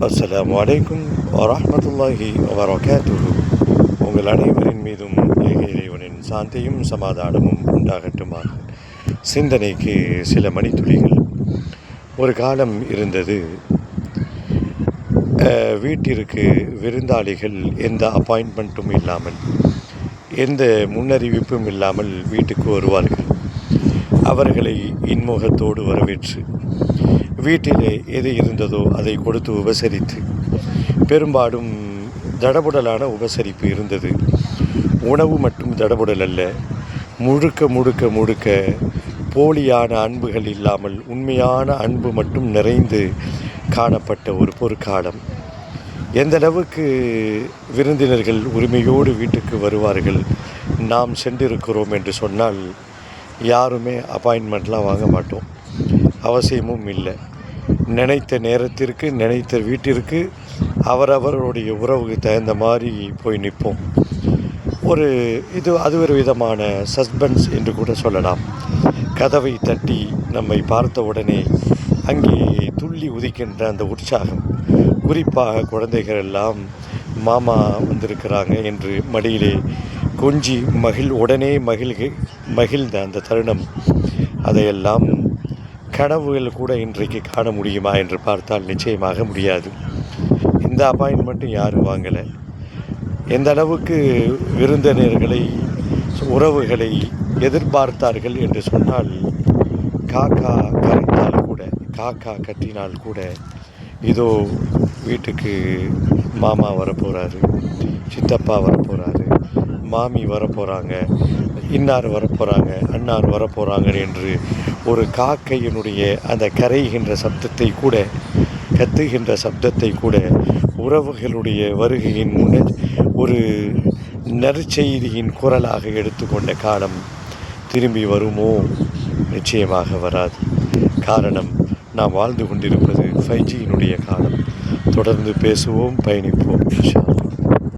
அஸ்ஸலாமு அலைக்கும் வரஹ்மத்துல்லாஹி வபரகாத்துஹு. உங்கள் அனைவரின் மீதும் ஏக இறைவனின் சாந்தியும் சமாதானமும் உண்டாகட்டுமாக. சிந்தனைக்கு சில மணித்துளிகள். ஒரு காலம் இருந்தது, வீட்டிற்கு விருந்தாளிகள் எந்த அப்பாயின்மெண்ட்டும் இல்லாமல், எந்த முன்னறிவிப்பும் இல்லாமல் வீட்டுக்கு வருவார்கள். அவர்களை இன்முகத்தோடு வரவேற்று, வீட்டிலே எது இருந்ததோ அதை கொடுத்து உபசரித்து, பெரும்பாலும் தடபுடலான உபசரிப்பு இருந்தது. உணவு மட்டும் தடபுடல் அல்ல, முழுக்க முழுக்க முழுக்க போலியான அன்புகள் இல்லாமல் உண்மையான அன்பு மட்டும் நிறைந்து காணப்பட்ட ஒரு பொற்காலம். எந்த அளவுக்கு விருந்தினர்கள் உரிமையோடு வீட்டுக்கு வருவார்கள். நாம் சென்றிருக்கிறோம் என்று சொன்னால் யாருமே அப்பாயின்மெண்ட்லாம் வாங்க மாட்டோம், அவசியமும் இல்லை. நினைத்த நேரத்திற்கு நினைத்த வீட்டிற்கு அவரவருடைய உறவுக்கு தகுந்த மாதிரி போய் நிற்போம். அது ஒரு விதமான சஸ்பென்ஸ் என்று கூட சொல்லலாம். கதவை தட்டி நம்மை பார்த்த உடனே அங்கே துள்ளி உதிக்கின்ற அந்த உற்சாகம், குறிப்பாக குழந்தைகள் எல்லாம் மாமா வந்திருக்கிறாங்க என்று மடியிலே கொஞ்சி உடனே மகிழ்ந்த அந்த தருணம், அதையெல்லாம் கனவுகள் கூட இன்றைக்கு காண முடியுமா என்று பார்த்தால் நிச்சயமாக முடியாது. இந்த அப்பாயின்மெண்ட்டும் யாரும் வாங்கலை. எந்த அளவுக்கு விருந்தினர்களை, உறவுகளை எதிர்பார்த்தார்கள் என்று சொன்னால், காக்கா கத்தினால் கூட இதோ வீட்டுக்கு மாமா வரப்போகிறாரு, சித்தப்பா வரப்போகிறாரு, மாமி வரப்போகிறாங்க, இன்னார் வரப்போகிறாங்க, அன்னார் வரப்போகிறாங்க என்று ஒரு காக்கையினுடைய அந்த கரைகின்ற சப்தத்தை கூட, கத்துகின்ற சப்தத்தை கூட உறவுகளுடைய வருகையின் ஒரு நற்செய்தியின் குரலாக எடுத்துக்கொண்ட காலம் திரும்பி வருமோ? நிச்சயமாக வராது. காரணம், நாம் வாழ்ந்து கொண்டிருப்பது 5Gயினுடைய காலம். தொடர்ந்து பேசுவோம், பயணிப்போம் இன்ஷா அல்லாஹ்.